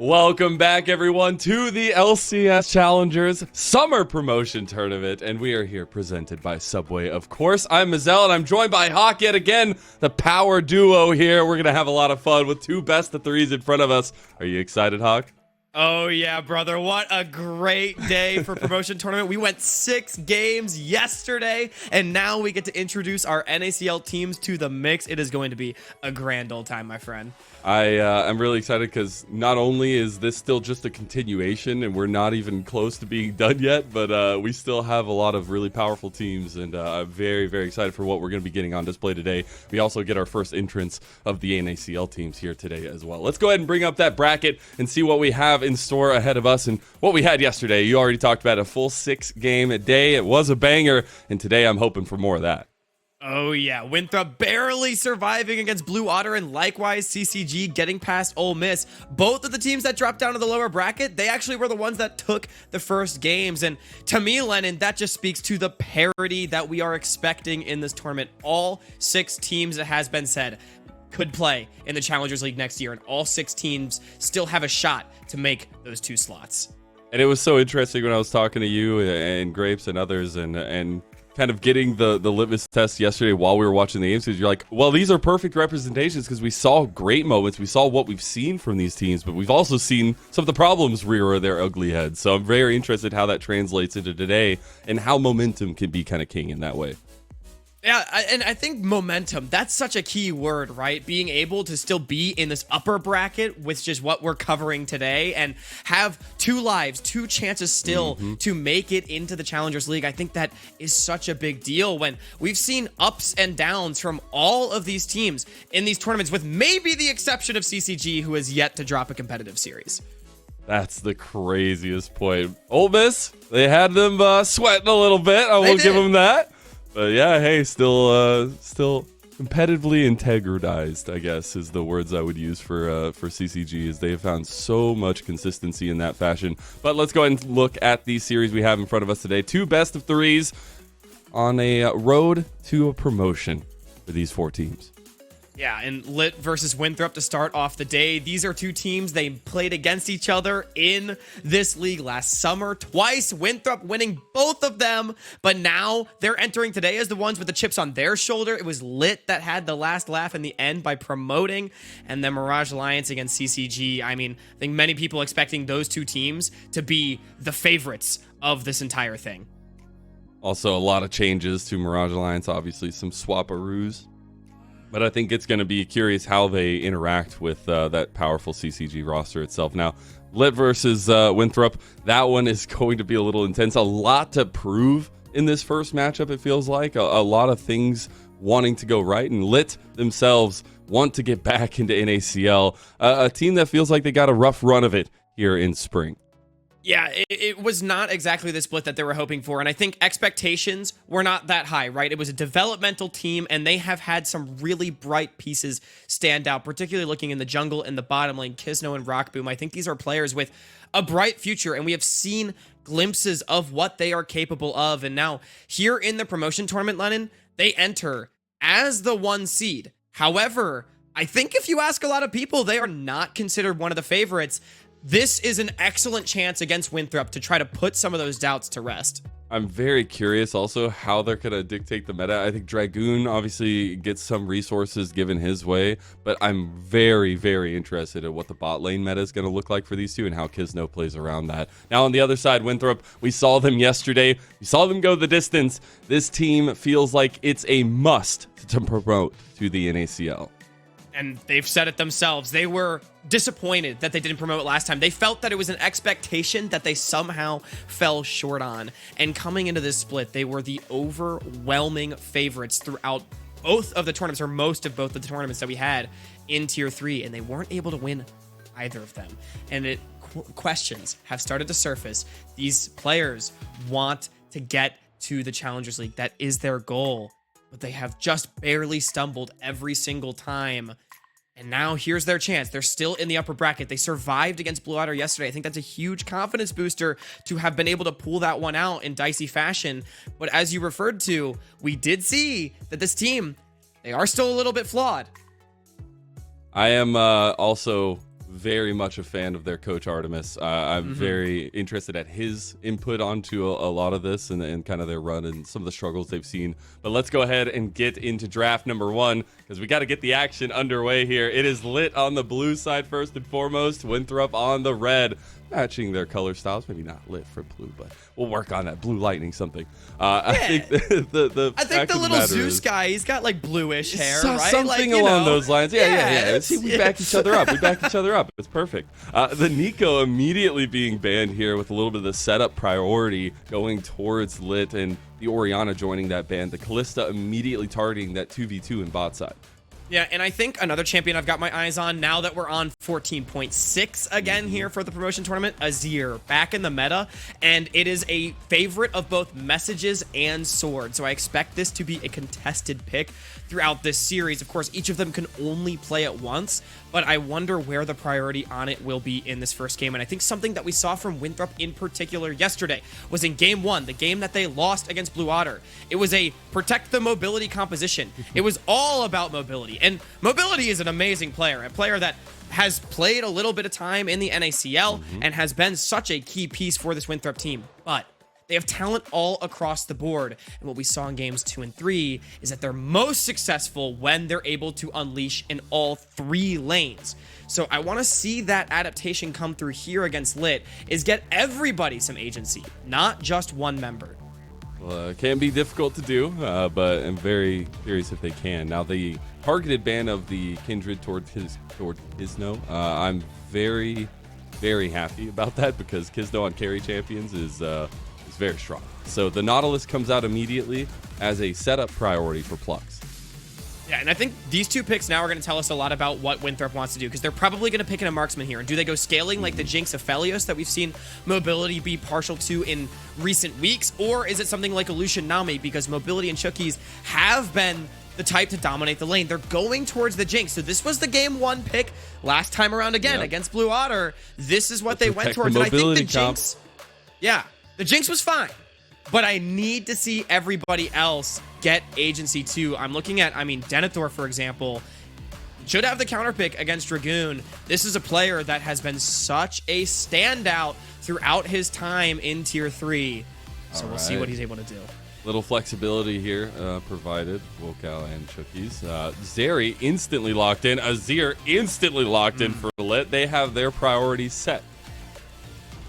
Welcome back, everyone, to the LCS Challengers Summer Promotion Tournament, and we are here presented by Subway, of course. I'm Mazel, and I'm joined by Hawk yet again, the power duo here. We're going to have a lot of fun with two best of threes in front of us. Are you excited, Hawk? Oh yeah, brother. What a great day for promotion tournament. We went 6 games yesterday, and now we get to introduce our NACL teams to the mix. It is going to be a grand old time, my friend. I'm really excited because not only is this still just a continuation and we're not even close to being done yet, but we still have a lot of really powerful teams, and I'm very, very excited for what we're going to be getting on display today. We also get our first entrance of the NACL teams here today as well. Let's go ahead and bring up that bracket and see what we have in store ahead of us and what we had yesterday. You already talked about a full 6-game a day. It was a banger, and today I'm hoping for more of that. Oh yeah, Winthrop barely surviving against Blue Otter, and likewise CCG getting past Ole Miss. Both of the teams that dropped down to the lower bracket, they actually were the ones that took the first games. And to me, Lennon, that just speaks to the parity that we are expecting in this tournament. All 6 teams, it has been said, could play in the Challengers League next year, and all 6 teams still have a shot to make those 2 slots. And it was so interesting when I was talking to you and Grapes and others and kind of getting the litmus test yesterday while we were watching the games, because you're like, well, these are perfect representations because we saw great moments. We saw what we've seen from these teams, but we've also seen some of the problems rear their ugly heads. So I'm very interested how that translates into today and how momentum can be kind of king in that way. Yeah, and I think momentum, that's such a key word, right? Being able to still be in this upper bracket with just what we're covering today and have 2 lives, 2 chances still to make it into the Challengers League. I think that is such a big deal when we've seen ups and downs from all of these teams in these tournaments, with maybe the exception of CCG, who has yet to drop a competitive series. That's the craziest point. Ole Miss, they had them sweating a little bit. I will give them that. But yeah, hey, still competitively integridized, I guess, is the words I would use for CCG, as they have found so much consistency in that fashion. But let's go ahead and look at the series we have in front of us today. 2 best of 3s on a road to a promotion for these 4 teams. Yeah, and Lit versus Winthrop to start off the day. These are 2 teams. They played against each other in this league last summer twice. Winthrop winning both of them, but now they're entering today as the ones with the chips on their shoulder. It was Lit that had the last laugh in the end by promoting, and then Mirage Alliance against CCG. I mean, I think many people expecting those 2 teams to be the favorites of this entire thing. Also, a lot of changes to Mirage Alliance, obviously some swap-aroos. But I think it's going to be curious how they interact with that powerful CCG roster itself. Now, Lit versus Winthrop, that one is going to be a little intense. A lot to prove in this first matchup, it feels like. A lot of things wanting to go right. And Lit themselves want to get back into NACL. A team that feels like they got a rough run of it here in spring. Yeah, it was not exactly the split that they were hoping for, and I think expectations were not that high, right? It was a developmental team, and they have had some really bright pieces stand out, particularly looking in the jungle in the bottom lane, Kisno and Rockboom. I think these are players with a bright future, and we have seen glimpses of what they are capable of, and now here in the promotion tournament, Lennon, they enter as the 1 seed. However, I think if you ask a lot of people, they are not considered one of the favorites. This is an excellent chance against Winthrop to try to put some of those doubts to rest. I'm very curious also how they're going to dictate the meta. I think Dragoon obviously gets some resources given his way, but I'm very, very interested in what the bot lane meta is going to look like for these 2 and how Kisno plays around that. Now on the other side, Winthrop, we saw them yesterday. We saw them go the distance. This team feels like it's a must to promote to the NACL. And they've said it themselves. They were disappointed that they didn't promote last time. They felt that it was an expectation that they somehow fell short on. And coming into this split, they were the overwhelming favorites throughout both of the tournaments, or most of both of the tournaments that we had in Tier 3. And they weren't able to win either of them. And questions have started to surface. These players want to get to the Challengers League. That is their goal. But they have just barely stumbled every single time. And now here's their chance. They're still in the upper bracket. They survived against Blue Otter yesterday. I think that's a huge confidence booster to have been able to pull that one out in dicey fashion. But as you referred to, we did see that this team, they are still a little bit flawed. I am also very much a fan of their coach Artemis. I'm very interested at his input onto a lot of this and kind of their run and some of the struggles they've seen. But let's go ahead and get into draft number 1 because we got to get the action underway here. It is Lit on the blue side first and foremost, Winthrop on the red, matching their color styles. Maybe not Lit for blue, but we'll work on that. Blue lightning something. I think the little Zeus guy, he's got like bluish hair, right? Something like, along those lines. Yeah. See, we back each other up. It's perfect. The NACL immediately being banned here with a little bit of the setup priority going towards Lit, and the Orianna joining that ban. The Callista immediately targeting that 2v2 in bot side. Yeah, and I think another champion I've got my eyes on now that we're on 14.6 again here for the promotion tournament, Azir, back in the meta, and it is a favorite of both messages and sword, so I expect this to be a contested pick throughout this series. Of course, each of them can only play at once, but I wonder where the priority on it will be in this first game, and I think something that we saw from Winthrop in particular yesterday was in Game 1, the game that they lost against Blue Otter. It was a protect the mobility composition. It was all about mobility. And mobility is an amazing player, a player that has played a little bit of time in the NACL and has been such a key piece for this Winthrop team. But they have talent all across the board. And what we saw in games 2 and 3 is that they're most successful when they're able to unleash in all 3 lanes. So I want to see that adaptation come through here against Lit, is get everybody some agency, not just one member. Well, it can be difficult to do, but I'm very curious if they can. Now, the targeted ban of the Kindred toward Kisno, I'm very, very happy about that because Kisno on carry champions is very strong. So the Nautilus comes out immediately as a setup priority for Plux. Yeah, and I think these 2 picks now are going to tell us a lot about what Winthrop wants to do, because they're probably going to pick in a marksman here. And do they go scaling like the Jinx of Felios that we've seen mobility be partial to in recent weeks? Or is it something like a Lucian Nami, because mobility and Chookies have been the type to dominate the lane? They're going towards the Jinx. So this was the game 1 pick last time around again against Blue Otter. This is what they went towards. And I think the Jinx, the Jinx was fine. But I need to see everybody else get agency too. I'm looking at, Denethor, for example, should have the counter pick against Dragoon. This is a player that has been such a standout throughout his time in Tier 3. So we'll see what he's able to do. Little flexibility here provided, Wokow and Chookies. Zeri instantly locked in. Azir instantly locked in for Lit. They have their priorities set.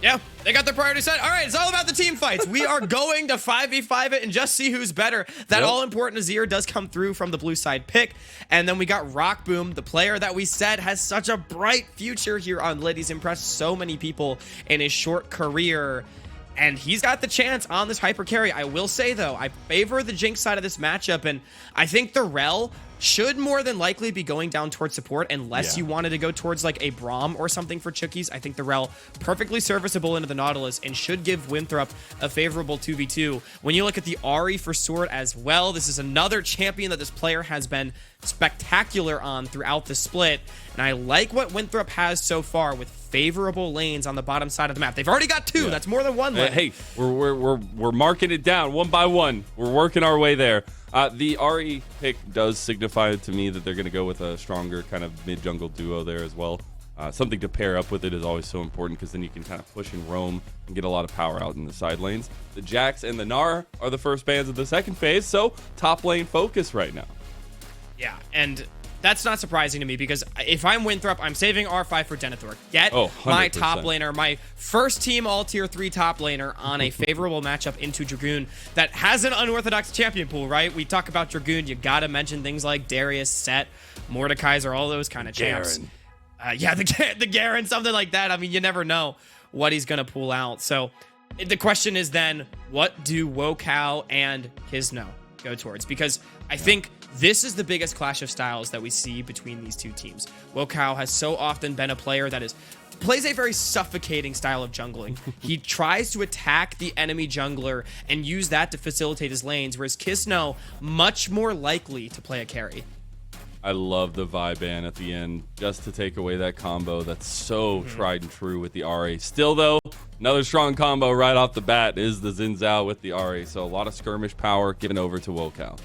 Yeah, they got their priority set. All right, it's all about the team fights. We are going to 5v5 it and just see who's better. That all-important Azir does come through from the blue side pick. And then we got Rock Boom, the player that we said has such a bright future here on Lit. He's impressed so many people in his short career. And he's got the chance on this hyper carry. I will say, though, I favor the Jinx side of this matchup, and I think the Rel should more than likely be going down towards support unless you wanted to go towards like a Braum or something for Chookies. I think the Rel perfectly serviceable into the Nautilus and should give Winthrop a favorable 2v2. When you look at the Ahri for Sword as well, this is another champion that this player has been spectacular on throughout the split. And I like what Winthrop has so far with favorable lanes on the bottom side of the map. They've already got 2. That's more than 1 lane. Hey, we're marking it down 1 by 1. We're working our way there. The Ahri pick does signify to me that they're going to go with a stronger kind of mid-jungle duo there as well. Something to pair up with it is always so important because then you can kind of push and roam and get a lot of power out in the side lanes. The Jax and the Gnar are the first bans of the second phase, so top lane focus right now. Yeah, and that's not surprising to me because if I'm Winthrop, I'm saving R5 for Denethor. Get my top laner, my first team all tier 3 top laner on a favorable matchup into Dragoon that has an unorthodox champion pool, right? We talk about Dragoon, you gotta mention things like Darius, Set, Mordekaiser, all those kind of champs. The Garen, something like that. I mean, you never know what he's gonna pull out. So the question is then, what do Wokow and Kisno go towards? Because I think this is the biggest clash of styles that we see between these 2 teams. Wokow has so often been a player that plays a very suffocating style of jungling. He tries to attack the enemy jungler and use that to facilitate his lanes, whereas Kisno, much more likely to play a carry. I love the Vi ban at the end, just to take away that combo that's so tried and true with the Ahri. Still, though, another strong combo right off the bat is the Xin Zhao with the Ahri, so a lot of skirmish power given over to Wokow.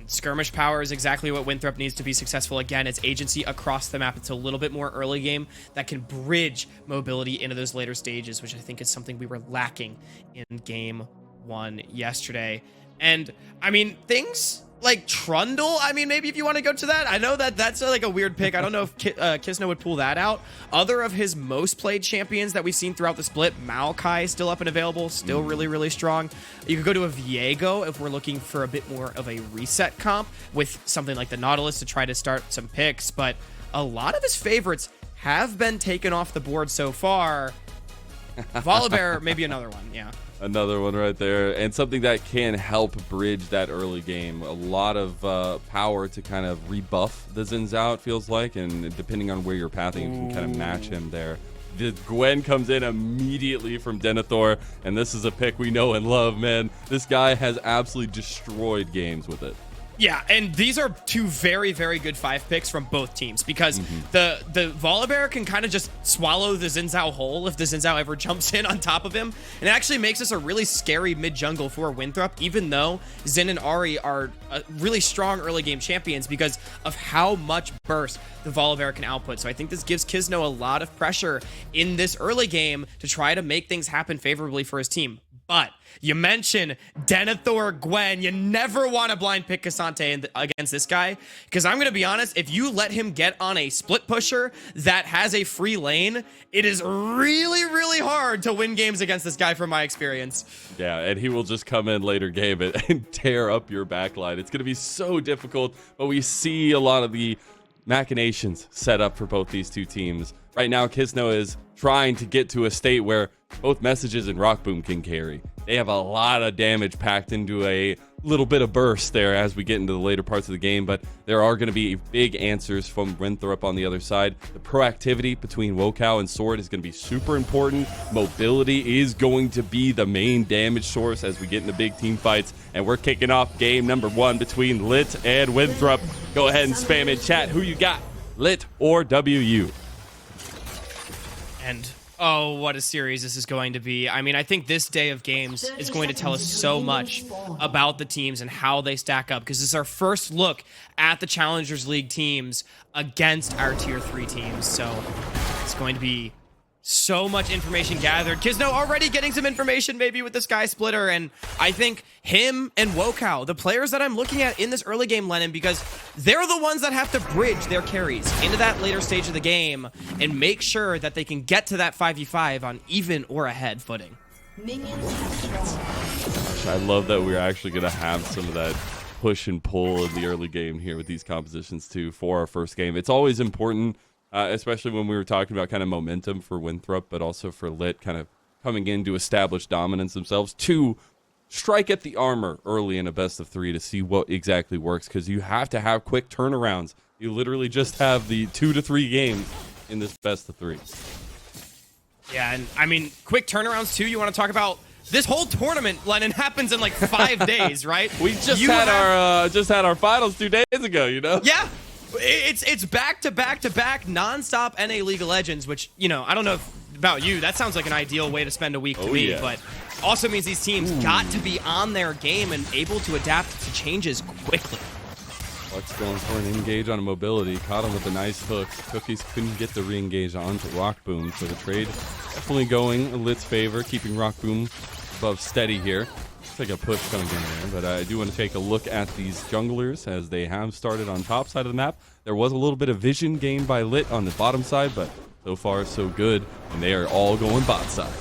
skirmish power is exactly what Winthrop needs to be successful. Again, it's agency across the map. It's a little bit more early game that can bridge mobility into those later stages, which I think is something we were lacking in game 1 yesterday. And I mean, things like Trundle, I mean, maybe if you want to go to that, I know that that's like a weird pick. I don't know if Kisno would pull that out. Other of his most played champions that we've seen throughout the split, Maokai still up and available, still really, really strong. You could go to a Viego if we're looking for a bit more of a reset comp with something like the Nautilus to try to start some picks, but a lot of his favorites have been taken off the board so far. Volibear, maybe another one, yeah. Another one right there, and something that can help bridge that early game. A lot of power to kind of rebuff the Xin Zhao, it feels like, and depending on where you're pathing, you can kind of match him there. The Gwen comes in immediately from Denethor, and this is a pick we know and love, man. This guy has absolutely destroyed games with it. Yeah, and these are two very, very good 5 picks from both teams because the Volibear can kind of just swallow the Xin Zhao whole if the Xin Zhao ever jumps in on top of him. And it actually makes us a really scary mid-jungle for Winthrop, even though Xin and Ahri are really strong early game champions because of how much burst the Volibear can output. So I think this gives Kisno a lot of pressure in this early game to try to make things happen favorably for his team. But you mention Denethor Gwen. You never want to blind pick Cassante against this guy. Because I'm going to be honest, if you let him get on a split pusher that has a free lane, it is really, really hard to win games against this guy from my experience. Yeah, and he will just come in later game and tear up your backline. It's going to be so difficult, but we see a lot of the machinations set up for both these two teams. Right now, Kisno is trying to get to a state where both Messages and Rock Boom can carry. They have a lot of damage packed into a little bit of burst there as we get into the later parts of the game, but there are going to be big answers from Winthrop on the other side. The proactivity between Wokao and Sword is going to be super important. Mobility is going to be the main damage source as we get into big team fights, and we're kicking off game number 1 between Lit and Winthrop. Go ahead and spam in chat who you got, Lit or WU. And oh, what a series this is going to be. I mean, I think this day of games is going to tell us so much about the teams and how they stack up, because this is our first look at the Challengers League teams against our Tier 3 teams. So it's going to be so much information gathered. Kisno already getting some information maybe with the Sky Splitter, and I think him and Wokao, the players that I'm looking at in this early game, Lennon, because they're the ones that have to bridge their carries into that later stage of the game and make sure that they can get to that 5v5 on even or ahead footing. I love that we're actually going to have some of that push and pull in the early game here with these compositions too for our first game. It's always important, especially when we were talking about kind of momentum for Winthrop, but also for Lit kind of coming in to establish dominance themselves, to strike at the armor early in a best of 3 to see what exactly works, because you have to have quick turnarounds. You literally just have the 2 to 3 games in this best of 3. Yeah, and I mean, quick turnarounds too. You want to talk about this whole tournament, Lennon, happens in like 5 days, right? We just had our finals 2 days ago, you know? Yeah. It's back to back to back nonstop NA League of Legends, which, you know, I don't know about you, that sounds like an ideal way to spend a week to me, but also means these teams got to be on their game and able to adapt to changes quickly. Luck's going for an engage on a mobility, caught him with a nice hook. Cookies couldn't get the re-engage onto Rock Boom, so the trade definitely going in Lit's favor, keeping Rock Boom above steady here. Looks like a push coming in there, but I do want to take a look at these junglers as they have started on top side of the map. There was a little bit of vision gained by Lit on the bottom side, but so far so good, and they are all going bot side.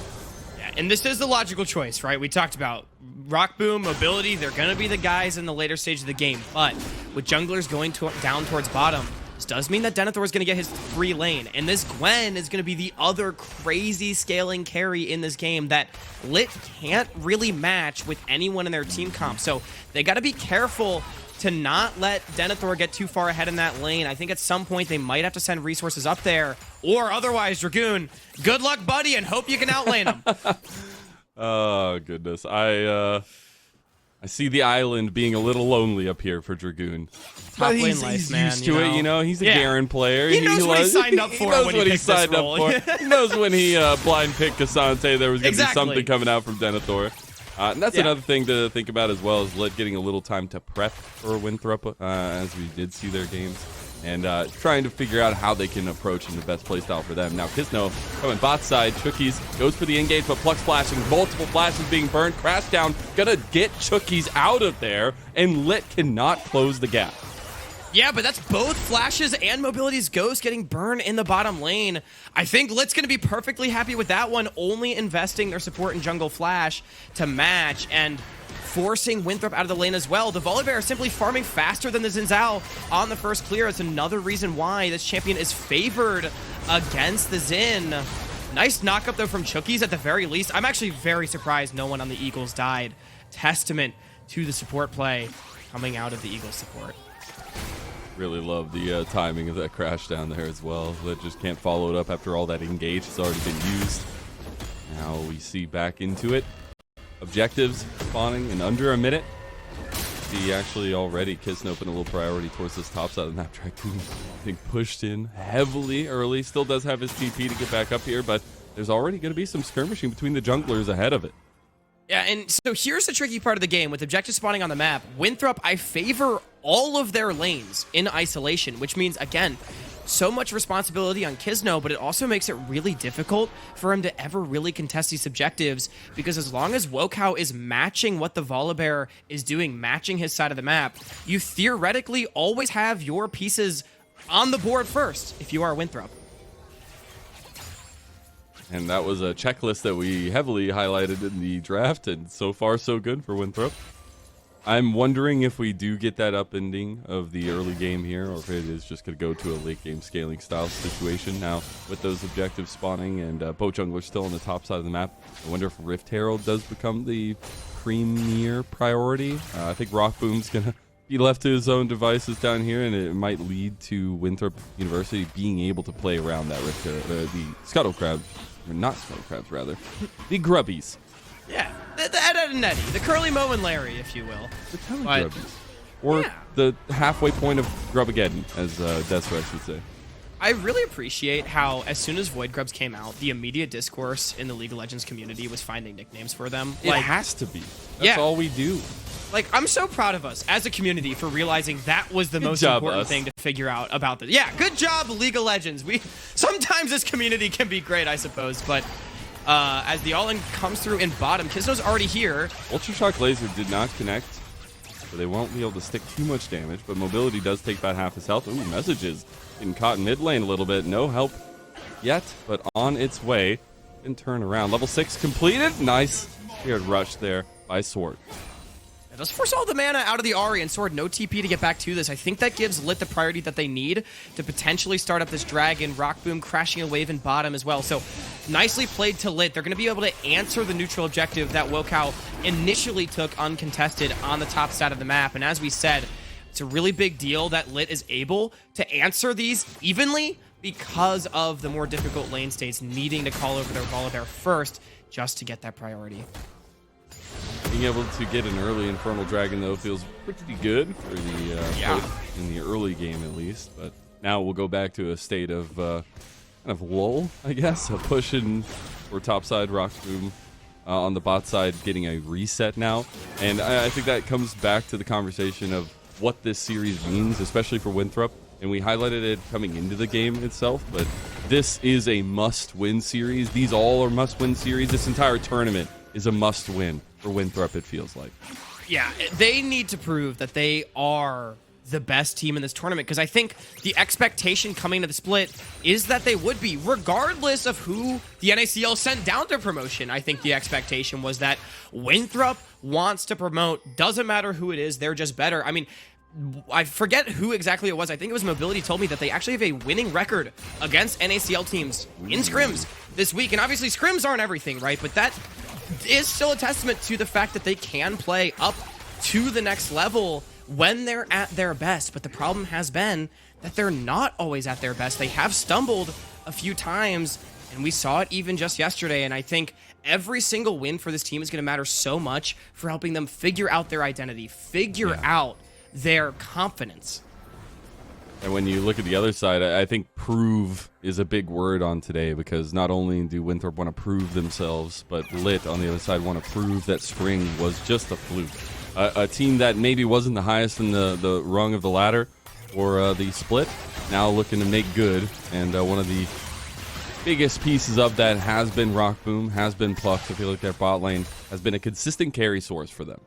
Yeah, and this is the logical choice, right? We talked about Rock Boom, mobility, they're going to be the guys in the later stage of the game, but with junglers going down towards bottom, this does mean that Denethor is going to get his free lane, and this Gwen is going to be the other crazy scaling carry in this game that Lit can't really match with anyone in their team comp. So they got to be careful to not let Denethor get too far ahead in that lane. I think at some point they might have to send resources up there, or otherwise, Dragoon, good luck, buddy, and hope you can outlane him. Oh, goodness. I see the island being a little lonely up here for Dragoon. Top he's used to it, you know. He's a Garen player. He knows what he signed up for. He knows when he blind picked Cassante, there was going to be something coming out from Denethor. And that's another thing to think about as well, is Lit getting a little time to prep for Winthrop, as we did see their games, and trying to figure out how they can approach in the best play style for them. Now, Kisno coming bot side. Chookies goes for the engage, but Pluck flashing. Multiple flashes being burned. Crash down. Gonna get Chookies out of there, and Lit cannot close the gap. Yeah, but that's both Flashes and Mobility's Ghost getting burned in the bottom lane. I think Lit's going to be perfectly happy with that one, only investing their support in Jungle Flash to match and forcing Winthrop out of the lane as well. The Volibear is simply farming faster than the Xin Zhao on the first clear. It's another reason why this champion is favored against the Xin. Nice knock-up, though, from Chookies at the very least. I'm actually very surprised no one on the Eagles died. Testament to the support play coming out of the Eagles support. Really love the timing of that crash down there as well. That just can't follow it up after all that engage has already been used. Now we see back into it. Objectives spawning in under a minute. See, actually already Kisno putting a little priority towards this top side of the map. Dragoon getting pushed in heavily early. Still does have his TP to get back up here, but there's already going to be some skirmishing between the junglers ahead of it. Yeah, and so here's the tricky part of the game. With objective spawning on the map, Winthrop, I favor all of their lanes in isolation, which means, again, so much responsibility on Kisno, but it also makes it really difficult for him to ever really contest these objectives, because as long as Wokao is matching what the Volibear is doing, matching his side of the map, you theoretically always have your pieces on the board first if you are Winthrop. And that was a checklist that we heavily highlighted in the draft, and so far so good for Winthrop. I'm wondering if we do get that upending of the early game here, or if it is just going to go to a late game scaling style situation now with those objectives spawning and both junglers still on the top side of the map. I wonder if Rift Herald does become the premier priority. I think Rock Boom's going to be left to his own devices down here, and it might lead to Winthrop University being able to play around that Rift Herald, the Scuttle Crabs, or not Scuttle Crabs rather, the Grubbies. Yeah, the Ed, Ed and Eddie, the Curly Moe and Larry, if you will. The Telegrubbies. Or the halfway point of Grubageddon, as Desrex would say. I really appreciate how, as soon as Void Grubs came out, the immediate discourse in the League of Legends community was finding nicknames for them. It has to be. That's all we do. Like, I'm so proud of us as a community for realizing that was the most important thing to figure out about this. Yeah, good job, League of Legends. Sometimes this community can be great, I suppose, but as the all-in comes through in bottom, Kisno's already here. Ultra Shock Laser did not connect, so they won't be able to stick too much damage, but Mobility does take about half his health. Ooh, Messages getting caught in mid lane a little bit. No help yet, but on its way. And turn around. Level 6 completed. Nice. Weird rush there by Sword. It does force all the mana out of the Ahri, and Sword no TP to get back to this. I think that gives Lit the priority that they need to potentially start up this dragon. Rock Boom crashing a wave in bottom as well. So nicely played to Lit. They're going to be able to answer the neutral objective that Wokao initially took uncontested on the top side of the map. And as we said, it's a really big deal that Lit is able to answer these evenly because of the more difficult lane states needing to call over their Volibear first just to get that priority. Being able to get an early Infernal Dragon, though, feels pretty good for the in the early game, at least. But now we'll go back to a state of kind of lull, I guess. A push in for topside Rock Boom on the bot side, getting a reset now. And I think that comes back to the conversation of what this series means, especially for Winthrop. And we highlighted it coming into the game itself, but this is a must-win series. These all are must-win series. This entire tournament is a must-win for Winthrop, it feels like. Yeah, they need to prove that they are the best team in this tournament, because I think the expectation coming to the split is that they would be, regardless of who the NACL sent down to promotion. I think the expectation was that Winthrop wants to promote. Doesn't matter who it is, they're just better. I mean, I forget who exactly it was. I think it was Mobility told me that they actually have a winning record against NACL teams in scrims this week. And obviously scrims aren't everything, right? But that is still a testament to the fact that they can play up to the next level when they're at their best. But the problem has been that they're not always at their best. They have stumbled a few times, and we saw it even just yesterday. And I think every single win for this team is going to matter so much for helping them figure out their identity, figure out their confidence. And when you look at the other side, I think prove is a big word on today, because not only do Winthrop want to prove themselves, but Lit on the other side want to prove that spring was just a fluke. A team that maybe wasn't the highest in the rung of the ladder or the split, now looking to make good. And one of the biggest pieces of that has been Rock Boom, has been Plucked. I feel like their bot lane has been a consistent carry source for them.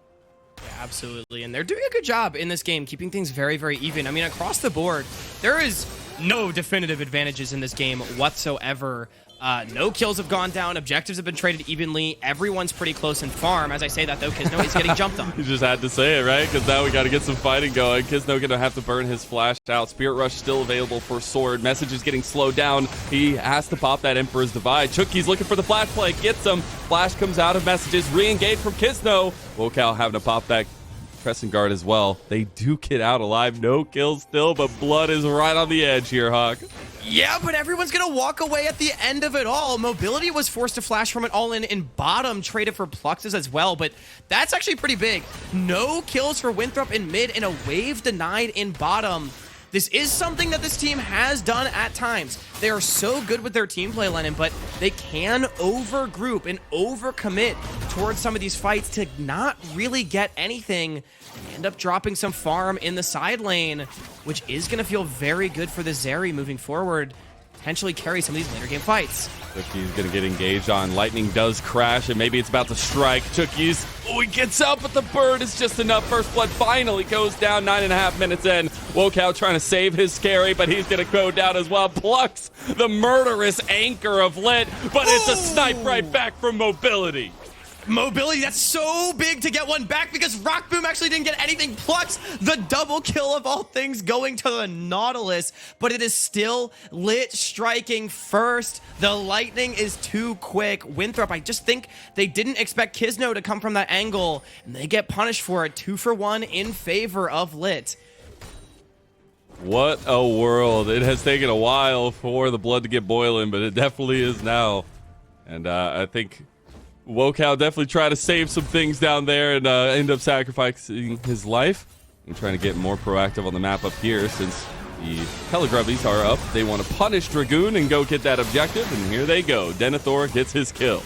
Yeah, absolutely. And they're doing a good job in this game, keeping things very, very even. I mean, across the board, there is no definitive advantages in this game whatsoever. No kills have gone down. Objectives have been traded evenly. Everyone's pretty close in farm. As I say that, though, Kizno is getting jumped on. You just had to say it, right? Because now we got to get some fighting going. Kizno going to have to burn his flash out. Spirit Rush still available for Sword. Message is getting slowed down. He has to pop that Emperor's Divide. Chucky's looking for the flash play. Gets him. Flash comes out of Messages. Re-engage from Kizno. Wokow having to pop that Crescent Guard as well. They do get out alive. No kills still, but blood is right on the edge here, Hawk. Yeah, but everyone's going to walk away at the end of it all. Mobility was forced to flash from it all in bottom, traded for Pluxes as well, but that's actually pretty big. No kills for Winthrop in mid and a wave denied in bottom. This is something that this team has done at times. They are so good with their team play, Lennon, but they can overgroup and overcommit towards some of these fights to not really get anything. End up dropping some farm in the side lane, which is going to feel very good for the Zeri moving forward. Potentially carry some of these later game fights. Chucky's going to get engaged on. Lightning does crash, and maybe it's about to strike. Chucky's, oh, he gets out, but the bird is just enough. First blood finally goes down 9.5 minutes in. Wokow trying to save his carry, but he's going to go down as well. Plucks the murderous anchor of Lit, but it's a snipe right back from Mobility. Mobility, that's so big to get one back because Rock Boom actually didn't get anything. Plucks the double kill of all things going to the Nautilus, but it is still Lit striking first. The lightning is too quick. Winthrop, I just think they didn't expect Kizno to come from that angle, and they get punished for it. 2 for 1 in favor of Lit. What a world. It has taken a while for the blood to get boiling, but it definitely is now. And I think Wokow definitely tried to save some things down there and end up sacrificing his life and trying to get more proactive on the map up here since the Telegrubbies are up. They want to punish Dragoon and go get that objective, and here they go. Denethor gets his kill.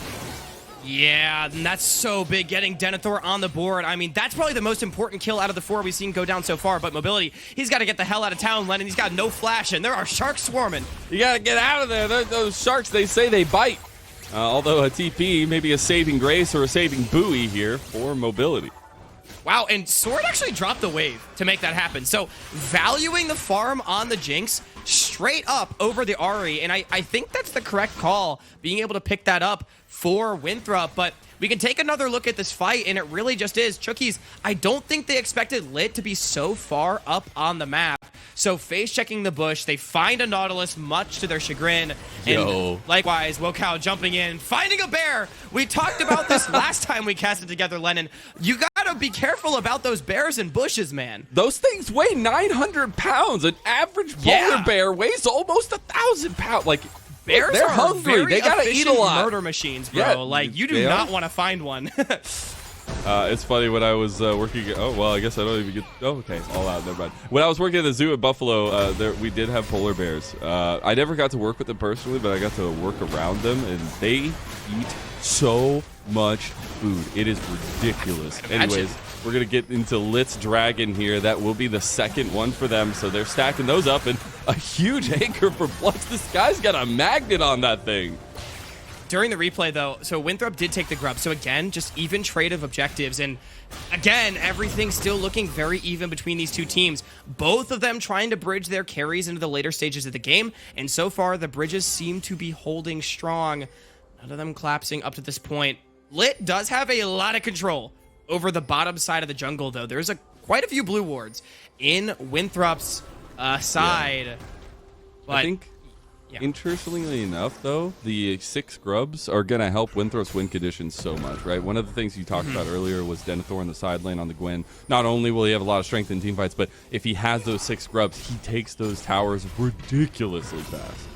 Yeah, and that's so big, getting Denethor on the board. I mean, that's probably the most important kill out of the 4 we've seen go down so far, but Mobility, he's got to get the hell out of town, Lennon. He's got no flash, and there are sharks swarming. You got to get out of there. Those sharks, they say they bite. Although a TP, maybe a saving grace or a saving buoy here for Mobility. Wow, and Sword actually dropped the wave to make that happen. So valuing the farm on the Jinx straight up over the Ahri, and I think that's the correct call, being able to pick that up for Winthrop. But we can take another look at this fight, and it really just is. Chucky's, I don't think they expected Lit to be so far up on the map. So face checking the bush, they find a Nautilus, much to their chagrin. And likewise, Wokow jumping in, finding a bear. We talked about this last time we casted together, Lennon. You gotta be careful about those bears and bushes, man. Those things weigh 900 pounds. An average polar bear weighs almost 1,000 pounds. Like, bears they're are hungry. They gotta eat a lot. Murder machines, bro. Yeah, like, you do not want to find one. It's funny when I was working. Oh well, I guess I don't even get. Oh, okay, all out. Never mind. When I was working at the zoo at Buffalo, we did have polar bears. I never got to work with them personally, but I got to work around them, and they eat so much food. It is ridiculous. Anyways, we're gonna get into Lit's Dragon here. That will be the second one for them, so they're stacking those up, and a huge anchor for Flux. This guy's got a magnet on that thing. During the replay, though, so Winthrop did take the grub. So again, just even trade of objectives. And again, everything's still looking very even between these two teams. Both of them trying to bridge their carries into the later stages of the game. And so far, the bridges seem to be holding strong. None of them collapsing up to this point. Lit does have a lot of control over the bottom side of the jungle, though. There's quite a few blue wards in Winthrop's side. Yeah. But I think, interestingly enough, though, the 6 grubs are going to help Winthrop's win conditions so much, right? One of the things you talked about earlier was Denethor in the side lane on the Gwen. Not only will he have a lot of strength in teamfights, but if he has those 6 grubs, he takes those towers ridiculously fast.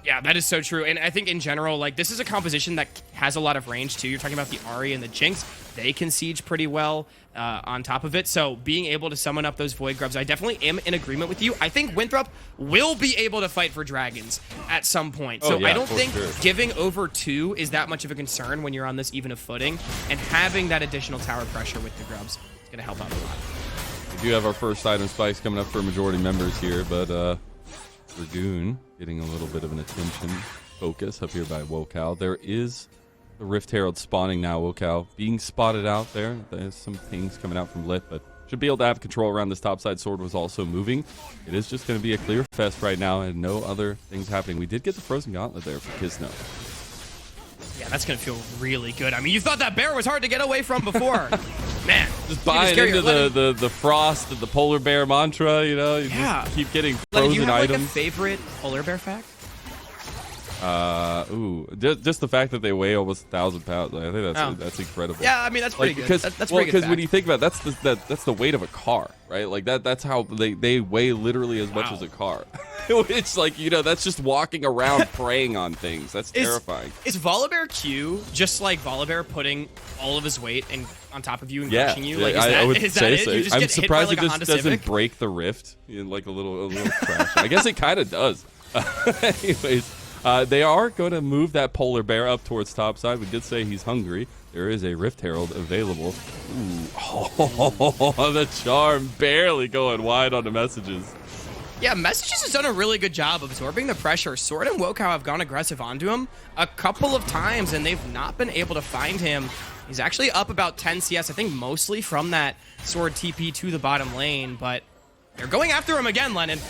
Yeah, that is so true. And I think in general, like, this is a composition that has a lot of range too. You're talking about the Ahri and the Jinx. They can siege pretty well on top of it. So being able to summon up those Void Grubs, I definitely am in agreement with you. I think Winthrop will be able to fight for dragons at some point. So I don't think giving over 2 is that much of a concern when you're on this even of footing. And having that additional tower pressure with the Grubs is going to help out a lot. We do have our first item spikes coming up for majority members here, but Dragoon getting a little bit of an attention focus up here by Wokow. There is the Rift Herald spawning now. Wokow being spotted out there. There's some pings coming out from Lit, but should be able to have control around this topside. Sword was also moving. It is just going to be a clear fest right now and no other things happening. We did get the Frozen Gauntlet there for Kisno. Yeah, that's going to feel really good. I mean, you thought that bear was hard to get away from before. Man. Just buying into the frost, the polar bear mantra, you know? You just keep getting frozen do you have, items. Like, a favorite polar bear fact? Just the fact that they weigh almost 1,000 pounds. I think that's incredible. Yeah, I mean, that's pretty good. That's pretty good. Because when you think about it, that's the weight of a car, right? Like that's how they weigh literally as much as a car. It's like, you know, that's just walking around preying on things. That's terrifying. Is Volibear Q just like Volibear putting all of his weight on top of you and crushing you? Like, I would say so. I'm surprised it just doesn't break the rift in like a little crash. I guess it kind of does. Anyways. They are going to move that polar bear up towards topside. We did say he's hungry. There is a Rift Herald available. Ooh. Oh, the charm barely going wide on the messages. Yeah, Messages has done a really good job absorbing the pressure. Sword and Wokow have gone aggressive onto him a couple of times, and they've not been able to find him. He's actually up about 10 CS, I think mostly from that Sword TP to the bottom lane, but they're going after him again, Lennon.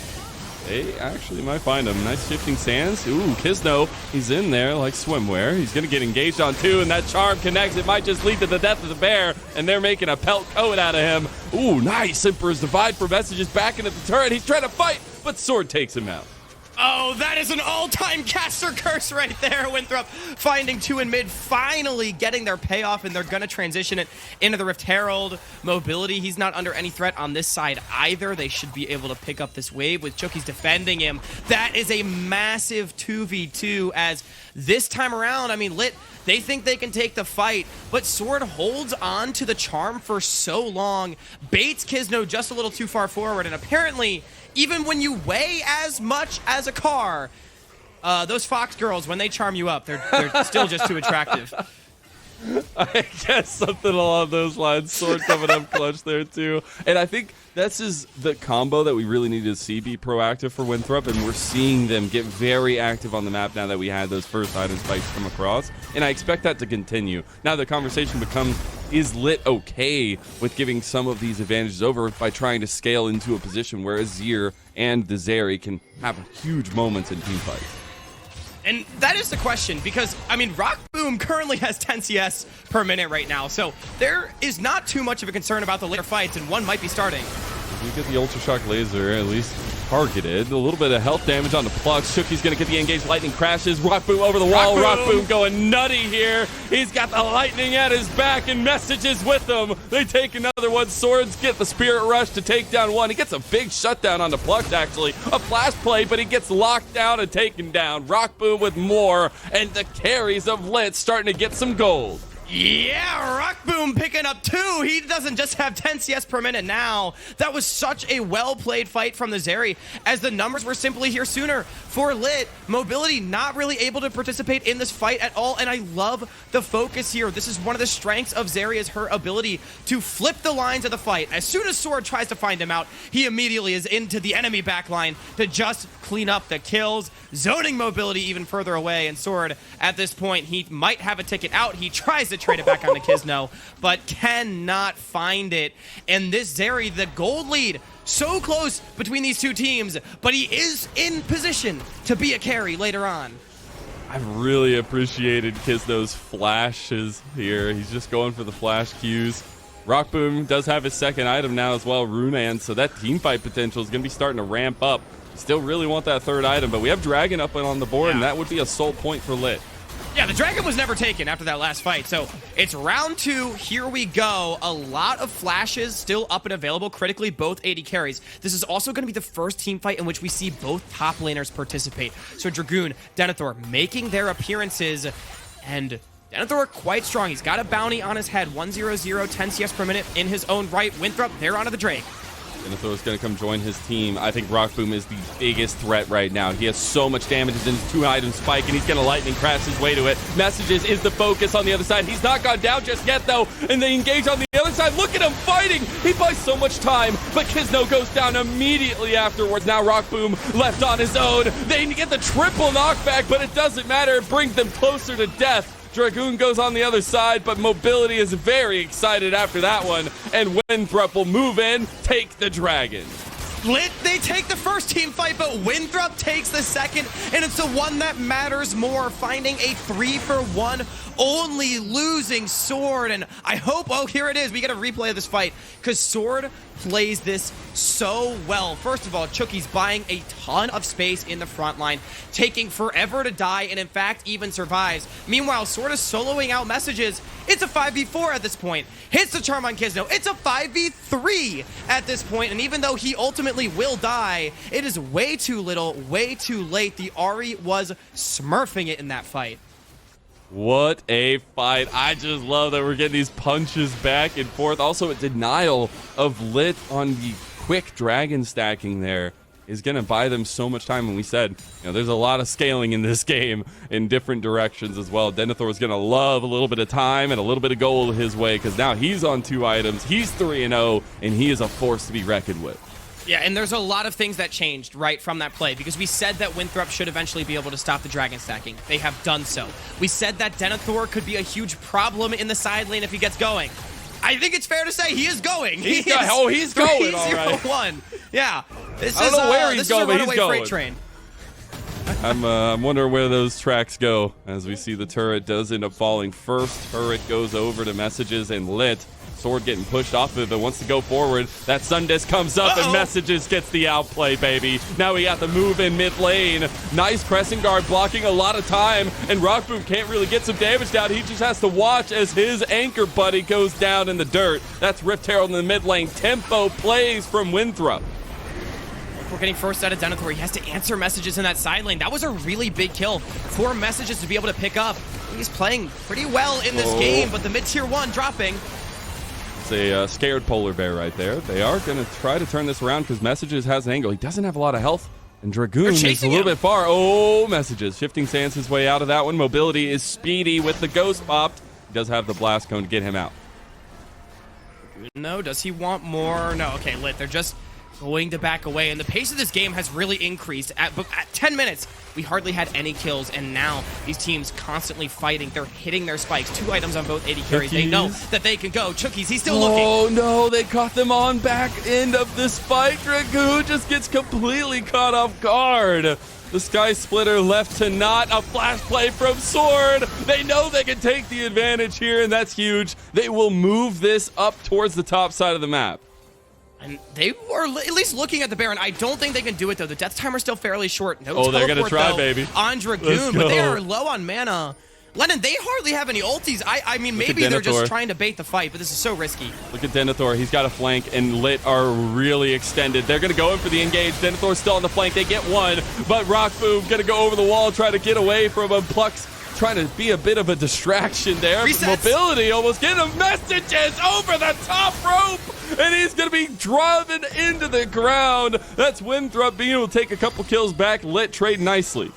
They actually might find him. Nice shifting sands. Ooh, Kisno, he's in there like swimwear. He's going to get engaged on 2, and that charm connects. It might just lead to the death of the bear, and they're making a pelt coat out of him. Ooh, nice. Emperor's Divide for Messages back into the turret. He's trying to fight, but Sword takes him out. Oh, that is an all-time caster curse right there. Winthrop finding 2 in mid, finally getting their payoff, and they're going to transition it into the Rift Herald. Mobility, he's not under any threat on this side either. They should be able to pick up this wave with Chookies defending him. That is a massive 2v2, as this time around, I mean, Lit, they think they can take the fight, but Sword holds on to the charm for so long, baits Kisno just a little too far forward, and apparently, even when you weigh as much as a car, those Fox girls, when they charm you up, they're still just too attractive. I guess something along those lines. Sword coming up clutch there too. And I think this is the combo that we really need to see be proactive for Winthrop, and we're seeing them get very active on the map now that we had those first item spikes come across, and I expect that to continue. Now the conversation becomes, is Lit okay with giving some of these advantages over by trying to scale into a position where Azir and the Zeri can have huge moments in team fights? And that is the question, because, I mean, Rock Boom currently has 10 CS per minute right now, so there is not too much of a concern about the later fights, and one might be starting. You get the Ultra Shock Laser at least targeted. A little bit of health damage on the Plucks. Shookie's going to get the engaged. Lightning crashes. Rock Boom over the wall. Rock Boom going nutty here. He's got the lightning at his back and Messages with him. They take another one. Swords get the Spirit Rush to take down one. He gets a big shutdown on the Plucks, actually. A flash play, but he gets locked down and taken down. Rock Boom with more, and the carries of Lit starting to get some gold. Yeah, Rock Boom picking up 2. He doesn't just have 10 CS per minute now. That was such a well-played fight from the Zeri, as the numbers were simply here sooner. For Lit, Mobility not really able to participate in this fight at all, and I love the focus here. This is one of the strengths of Zeri, is her ability to flip the lines of the fight. As soon as Sword tries to find him out, he immediately is into the enemy backline to just clean up the kills, zoning Mobility even further away, and Sword, at this point, he might have a ticket out. He tries to trade it back on to Kisno, but cannot find it. And this Zeri, the gold lead, so close between these two teams, but he is in position to be a carry later on. I've really appreciated Kisno's flashes here. He's just going for the flash cues. Rock Boom does have his second item now as well, Runan, so that team fight potential is going to be starting to ramp up. Still really want that third item, but we have Dragon up and on the board, and that would be a sole point for Lit. Yeah, the dragon was never taken after that last fight. So it's round 2. Here we go. A lot of flashes still up and available. Critically, both AD carries. This is also going to be the first team fight in which we see both top laners participate. So Dragoon, Denethor making their appearances. And Denethor quite strong. He's got a bounty on his head. 100, 10 CS per minute in his own right. Winthrop, they're onto the Drake. Denethor is going to come join his team. I think Rockboom is the biggest threat right now. He has so much damage in his 2-item spike, and he's going to lightning crash his way to it. Messages is the focus on the other side. He's not gone down just yet, though, and they engage on the other side. Look at him fighting. He buys so much time, but Kisno goes down immediately afterwards. Now Rockboom left on his own. They get the triple knockback, but it doesn't matter. It brings them closer to death. Dragoon goes on the other side, but Mobility is very excited after that one, and Winthrop will move in, take the dragon. Lit, they take the first team fight, but Winthrop takes the second, and it's the one that matters more, finding a 3-for-1, only losing Sword. And I hope, oh, here it is, we get a replay of this fight, because Sword plays this so well. First of all, Chucky's buying a ton of space in the front line, taking forever to die, and in fact even survives. Meanwhile, Sword is soloing out Messages. It's a 5v4 at this point. Hits the charm on Kisno. It's a 5v3 at this point, and even though he ultimately will die, it is way too little, way too late. The Ahri was smurfing it in that fight. What a fight. I just love that we're getting these punches back and forth. Also, a denial of Lit on the quick dragon stacking there is going to buy them so much time. And we said, there's a lot of scaling in this game in different directions as well. Denethor is going to love a little bit of time and a little bit of gold his way, because now he's on 2 items. He's 3-0, and he is a force to be reckoned with. Yeah, and there's a lot of things that changed right from that play, because we said that Winthrop should eventually be able to stop the dragon stacking. They have done so. We said that Denethor could be a huge problem in the side lane if he gets going. I think it's fair to say he is going. He's going, all right. 3-0-1. Yeah. This I don't know where he's going, but he's going. Freight train. I'm wondering where those tracks go, as we see the turret does end up falling. First turret goes over to Messages and Lit. Sword getting pushed off of it, wants to go forward. That Sundisk comes up and Messages gets the outplay, baby. Now we got the move in mid lane. Nice pressing guard, blocking a lot of time, and Rockboom can't really get some damage down. He just has to watch as his anchor buddy goes down in the dirt. That's Rift Herald in the mid lane. Tempo plays from Winthrop. We're getting first out of Denethor. He has to answer Messages in that side lane. That was a really big kill for Messages to be able to pick up. He's playing pretty well in this game, but the mid-tier 1 dropping. It's a scared polar bear right there. They are going to try to turn this around because Messages has an angle. He doesn't have a lot of health, and Dragoon is a little bit far. Oh, Messages. Shifting sands his way out of that one. Mobility is speedy with the ghost popped. He does have the blast cone to get him out. No, does he want more? No, okay, Lit. They're just going to back away, and the pace of this game has really increased. At 10 minutes, we hardly had any kills, and now these teams constantly fighting. They're hitting their spikes. 2 items on both AD carries. They know that they can go. Chucky's, he's still looking. Oh no, they caught them on back end of this fight. Dragoon just gets completely caught off guard. The Sky Splitter left to not. A flash play from Sword. They know they can take the advantage here, and that's huge. They will move this up towards the top side of the map. And they were at least looking at the Baron. I don't think they can do it, though. The death timer's still fairly short. No they're going to try, though, baby. On Dragoon, but they are low on mana. Lennon, they hardly have any ultis. I mean, maybe they're just trying to bait the fight, but this is so risky. Look at Denethor. He's got a flank, and Lit are really extended. They're going to go in for the engage. Denethor's still on the flank. They get one, but Rockboom going to go over the wall, try to get away from him. Plucks trying to be a bit of a distraction there. Mobility almost getting him. Messages over the top rope, and he's going to be driven into the ground. That's Winthrop being able to take a couple kills back. Lit trade nicely.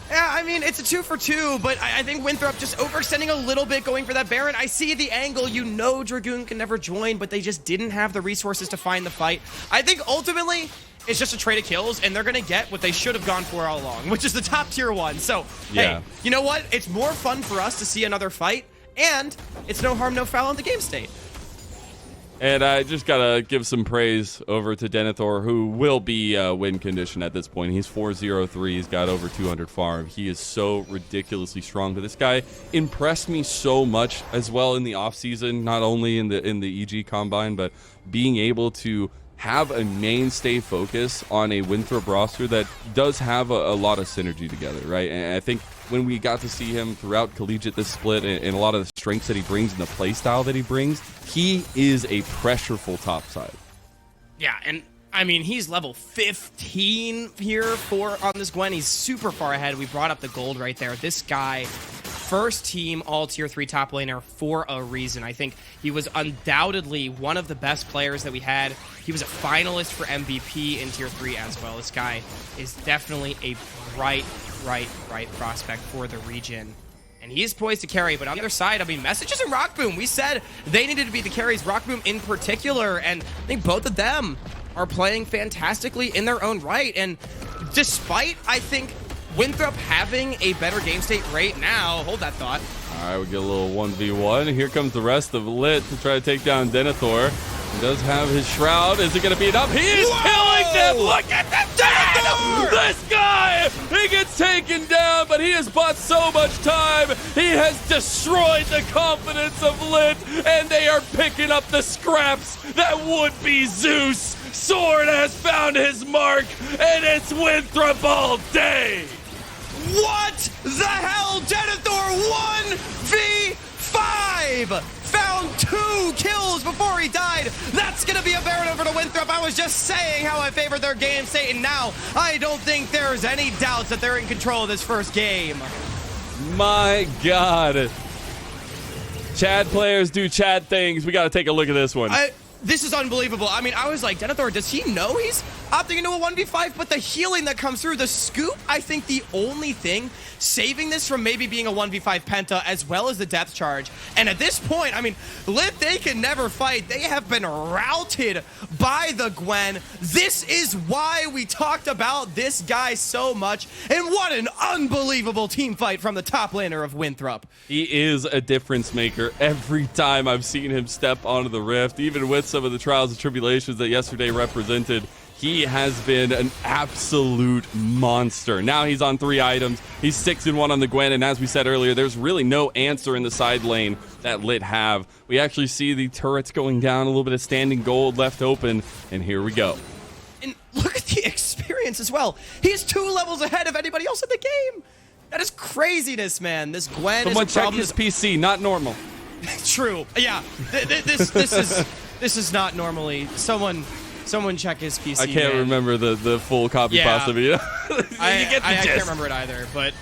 Yeah, I mean, it's a 2 for 2, but I think Winthrop just overextending a little bit, going for that Baron. I see the angle. You know Dragoon can never join, but they just didn't have the resources to find the fight. I think ultimately it's just a trade of kills, and they're going to get what they should have gone for all along, which is the top tier 1. So, yeah. Hey, you know what? It's more fun for us to see another fight, and it's no harm, no foul in the game state. And I just got to give some praise over to Denethor, who will be win condition at this point. He's 4-0-3. He's got over 200 farm. He is so ridiculously strong. But this guy impressed me so much as well in the offseason, not only in the EG Combine, but being able to have a mainstay focus on a Winthrop roster that does have a lot of synergy together, right? And I think when we got to see him throughout collegiate this split and a lot of the strengths that he brings and the play style that he brings, he is a pressureful topside. Yeah, and I mean, he's level 15 here on this Gwen. He's super far ahead. We brought up the gold right there. This guy, first team all tier 3 top laner for a reason. I think he was undoubtedly one of the best players that we had. He was a finalist for MVP in tier 3 as well. This guy is definitely a bright prospect for the region. And he is poised to carry, but on the other side, I mean, Messages and Rock Boom, we said they needed to be the carries, Rock Boom in particular, and I think both of them are playing fantastically in their own right. And despite, I think, Winthrop having a better game state right now, hold that thought. All right, we get a little 1v1. Here comes the rest of Lit to try to take down Denethor. He does have his shroud. Is it going to be enough? He is killing them. Look at that dead! This guy, he gets taken down, but he has bought so much time. He has destroyed the confidence of Lit, and they are picking up the scraps that would be Zeus. Sword has found his mark, and it's Winthrop all day. What the hell? Denethor 1v5! Found 2 kills before he died. That's going to be a Baron over to Winthrop. I was just saying how I favored their game state, and now I don't think there's any doubts that they're in control of this first game. My God. Chad players do Chad things. We got to take a look at this one. This is unbelievable. I mean, I was like, Denethor, does he know he's opting into a 1v5? But the healing that comes through, the scoop, I think the only thing saving this from maybe being a 1v5 penta, as well as the depth charge. And at this point, I mean, Lit, they can never fight. They have been routed by the Gwen. This is why we talked about this guy so much. And what an unbelievable team fight from the top laner of Winthrop. He is a difference maker every time I've seen him step onto the Rift, even with some of the trials and tribulations that yesterday represented. He has been an absolute monster. Now he's on 3 items. He's 6-1 on the Gwen, and as we said earlier, there's really no answer in the side lane that Lit have. We actually see the turrets going down, a little bit of standing gold left open, and here we go. And look at the experience as well. He's 2 levels ahead of anybody else in the game. That is craziness, man. This Gwen Someone is a problem. check his PC, not normal. True. Yeah. This is not normally. Someone check his PC. I can't remember the full copy pasta. I can't remember it either. But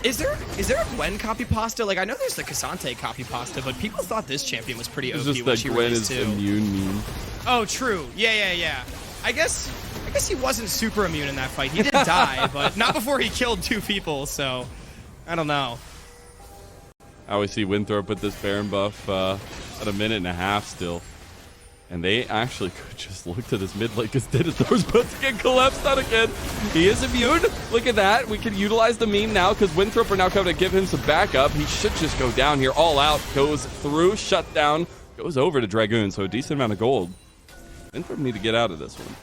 is there a Gwen copy pasta? Like, I know there's the Cassante copy pasta, but people thought this champion was pretty OP when she released too. Immune meme. Oh, true. Yeah. I guess he wasn't super immune in that fight. He did die, but not before he killed 2 people. So I don't know. I always see Winthrop with this Baron buff at a minute and a half still. And they actually could just look to this mid lane because Denethor's about to get collapsed out again. He is immune. Look at that. We can utilize the meme now because Winthrop are now coming to give him some backup. He should just go down here all out. Goes through, shut down, goes over to Dragoon. So a decent amount of gold. Winthrop need to get out of this one.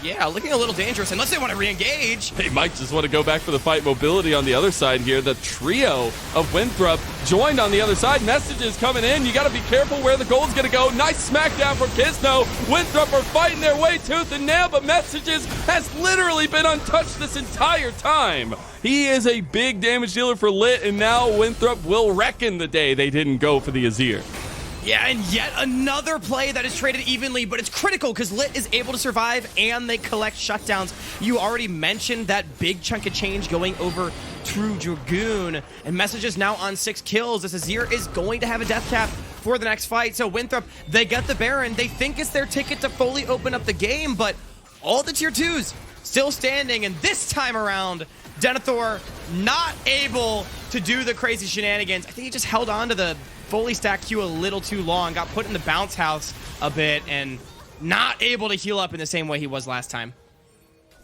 Yeah, looking a little dangerous, unless they want to re-engage. They might just want to go back for the fight mobility on the other side here. The trio of Winthrop joined on the other side. Messages coming in. You got to be careful where the gold's going to go. Nice smackdown from Kisno. Winthrop are fighting their way tooth and nail, but Messages has literally been untouched this entire time. He is a big damage dealer for Lit, and now Winthrop will reckon the day they didn't go for the Azir. Yeah, and yet another play that is traded evenly, but it's critical because Lit is able to survive and they collect shutdowns. You already mentioned that big chunk of change going over to Dragoon, and Messages now on 6 kills. This Azir is going to have a death cap for the next fight. So Winthrop, they get the Baron. They think it's their ticket to fully open up the game, but all the tier 2s still standing, and this time around, Denethor not able to do the crazy shenanigans. I think he just held on to the fully stacked Q a little too long, got put in the bounce house a bit, and not able to heal up in the same way he was last time.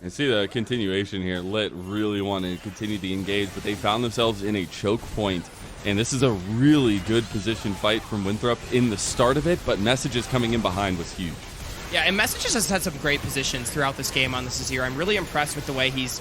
And see the continuation here. Lit really wanted to continue to engage, but they found themselves in a choke point. And this is a really good position fight from Winthrop in the start of it, but Messages coming in behind was huge. Yeah, and Messages has had some great positions throughout this game on this Azir. I'm really impressed with the way he's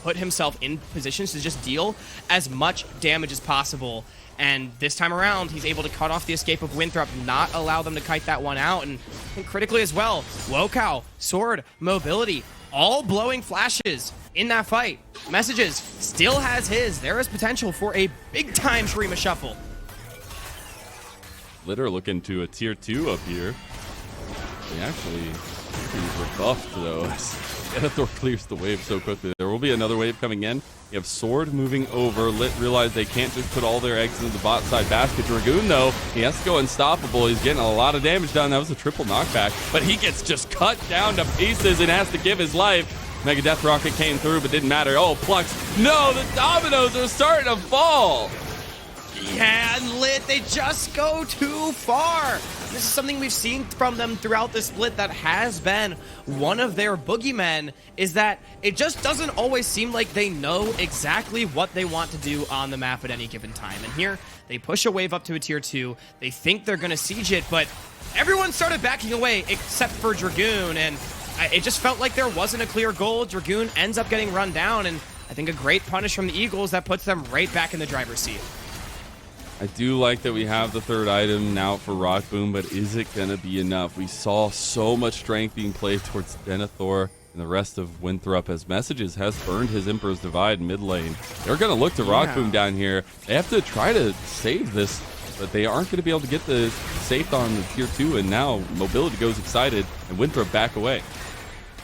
put himself in positions to just deal as much damage as possible. And this time around, he's able to cut off the escape of Winthrop, not allow them to kite that one out. And critically as well, Wokow, Sword, Mobility, all blowing flashes in that fight. Messages still has his. There is potential for a big-time Shurima shuffle. Litter looking to a tier 2 up here. They actually rebuffed though. Denethor clears the wave so quickly. There will be another wave coming in. You have Sword moving over. Lit realize they can't just put all their eggs into the bot side basket. Dragoon though, he has to go unstoppable. He's getting a lot of damage done. That was a triple knockback, but he gets just cut down to pieces and has to give his life. Mega Death Rocket came through, but didn't matter. Oh, Plux. No, the dominoes are starting to fall. Yeah, and Lit, they just go too far. This is something we've seen from them throughout the split that has been one of their boogeymen, is that it just doesn't always seem like they know exactly what they want to do on the map at any given time. And here, they push a wave up to a tier 2. They think they're going to siege it, but everyone started backing away except for Dragoon, and it just felt like there wasn't a clear goal. Dragoon ends up getting run down, and I think a great punish from the Eagles that puts them right back in the driver's seat. I do like that we have the third item now for Rock Boom, but is it going to be enough? We saw so much strength being played towards Denethor and the rest of Winthrop as Messages has burned his Emperor's Divide mid lane. They're going to look to Rock Boom down here. They have to try to save this, but they aren't going to be able to get the safe on the tier 2, and now Mobility goes excited and Winthrop back away.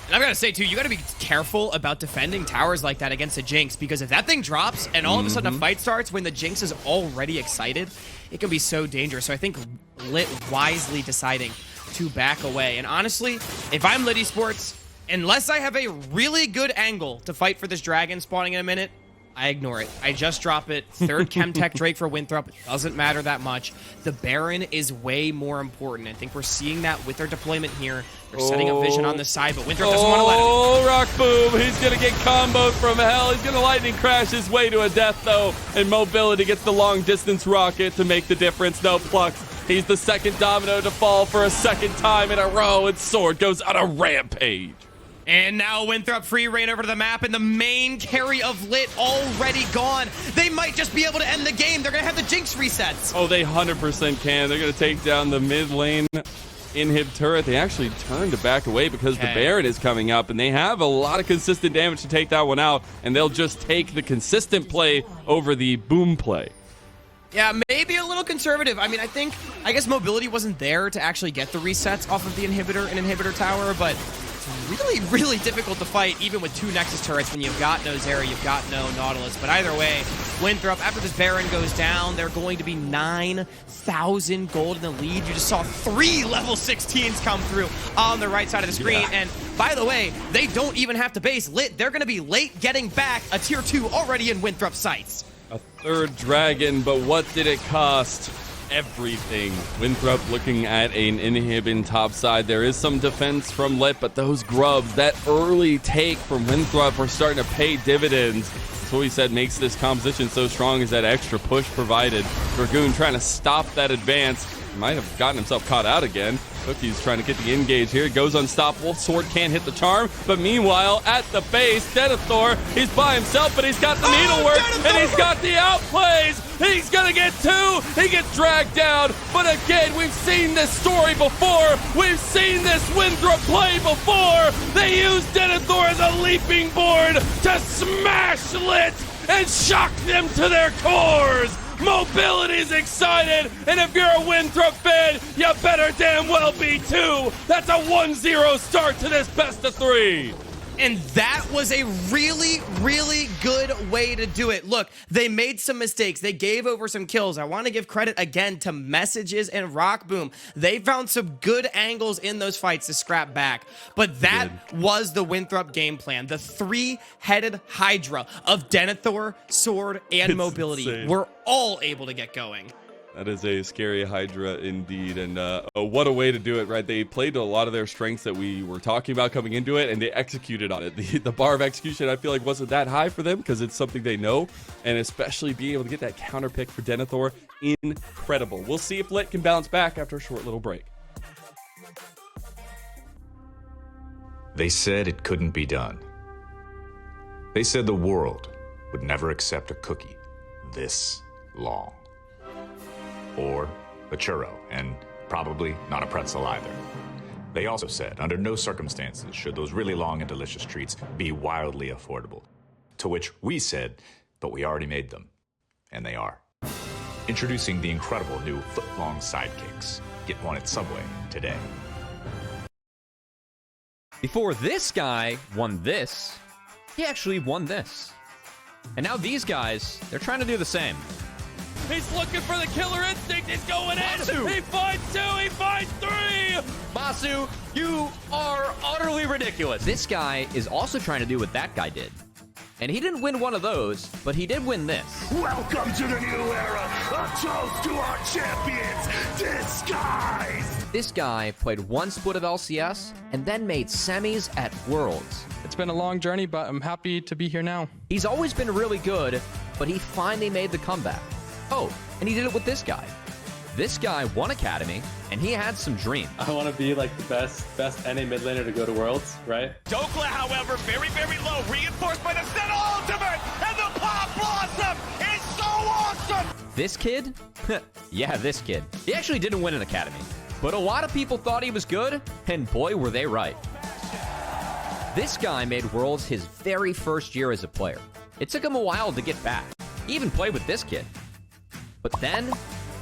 And I've got to say, too, you got to be careful about defending towers like that against a Jinx, because if that thing drops and all of a sudden a fight starts when the Jinx is already excited, it can be so dangerous. So I think Lit wisely deciding to back away. And honestly, if I'm Lit Esports, unless I have a really good angle to fight for this dragon spawning in a minute, I ignore it. I just drop it. Third Chemtech Drake for Winthrop. It doesn't matter that much. The Baron is way more important. I think we're seeing that with their deployment here. They're setting up vision on the side, but Winthrop doesn't want to let him. Oh, Rock Boom. He's going to get comboed from hell. He's going to lightning crash his way to a death, though. And Mobility gets the long distance rocket to make the difference. No Plux. He's the second domino to fall for a second time in a row. And Sword goes on a rampage. And now Winthrop free reign over to the map, and the main carry of Lit already gone. They might just be able to end the game. They're going to have the Jinx resets. Oh, they 100% can. They're going to take down the mid lane inhib turret. They actually turned to back away because the Baron is coming up, and they have a lot of consistent damage to take that one out, and they'll just take the consistent play over the boom play. Yeah, maybe a little conservative. I mean, I guess Mobility wasn't there to actually get the resets off of the inhibitor and inhibitor tower, but it's really, really difficult to fight, even with 2 Nexus turrets, when you've got no Zeri, you've got no Nautilus. But either way, Winthrop, after this Baron goes down, they're going to be 9,000 gold in the lead. You just saw 3 level 16s come through on the right side of the screen. And by the way, they don't even have to base Lit. They're going to be late getting back a tier 2 already in Winthrop sights. A third dragon, but what did it cost? Everything. Winthrop looking at an inhib in top side. There is some defense from Lit, but those grubs, that early take from Winthrop are starting to pay dividends. That's what we said makes this composition so strong, is that extra push provided. Dragoon trying to stop that advance. Might have gotten himself caught out again. Cookie's trying to get the engage here. Goes unstoppable. Sword can't hit the charm. But meanwhile, at the base, Denethor, he's by himself, but he's got the needlework, and he's got the outplays. He's going to get 2. He gets dragged down. But again, we've seen this story before. We've seen this Winthrop play before. They used Denethor as a leaping board to smash Lit and shock them to their cores. Mobility's excited, and if you're a Winthrop fan, you better damn well be too. That's a 1-0 start to this best of 3. And that was a really, really good way to do it. Look, they made some mistakes. They gave over some kills. I want to give credit again to Messages and Rock Boom. They found some good angles in those fights to scrap back. But that was the Winthrop game plan. The 3-headed Hydra of Denethor, Sword, and Mobility insane. were all able to get going. That is a scary Hydra indeed, and what a way to do it, right? They played to a lot of their strengths that we were talking about coming into it, and they executed on it. The bar of execution, I feel like, wasn't that high for them because it's something they know, and especially being able to get that counter pick for Denethor, incredible. We'll see if Lit can bounce back after a short little break. They said it couldn't be done. They said the world would never accept a cookie this long. Or a churro, and probably not a pretzel either. They also said, under no circumstances should those really long and delicious treats be wildly affordable. To which we said, but we already made them. And they are. Introducing the incredible new foot-long sidekicks. Get one at Subway today. Before this guy won this, he actually won this. And now these guys, they're trying to do the same. He's looking for the killer instinct. He's going Masu. in. He finds 2. He finds 3. Masu, you are utterly ridiculous. This guy is also trying to do what that guy did. And he didn't win one of those, but he did win this. Welcome to the new era. A toast to our champions, disguised. This guy played one split of LCS and then made semis at Worlds. It's been a long journey, but I'm happy to be here now. He's always been really good, but he finally made the comeback. Oh, and he did it with this guy. This guy won Academy, and he had some dreams. I want to be like the best NA mid laner to go to Worlds, right? Dokla, however, very, very low. Reinforced by the Senna ultimate. And the Pop Blossom is so awesome. This kid? Yeah, this kid. He actually didn't win an Academy, but a lot of people thought he was good, and boy, were they right. This guy made Worlds his very first year as a player. It took him a while to get back. He even played with this kid. But then,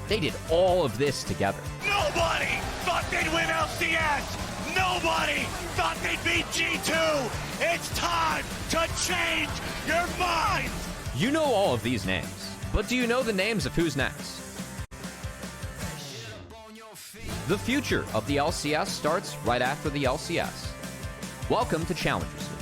they did all of this together. Nobody thought they'd win LCS. Nobody thought they'd beat G2. It's time to change your mind. You know all of these names, but do you know the names of who's next? The future of the LCS starts right after the LCS. Welcome to Challengers League.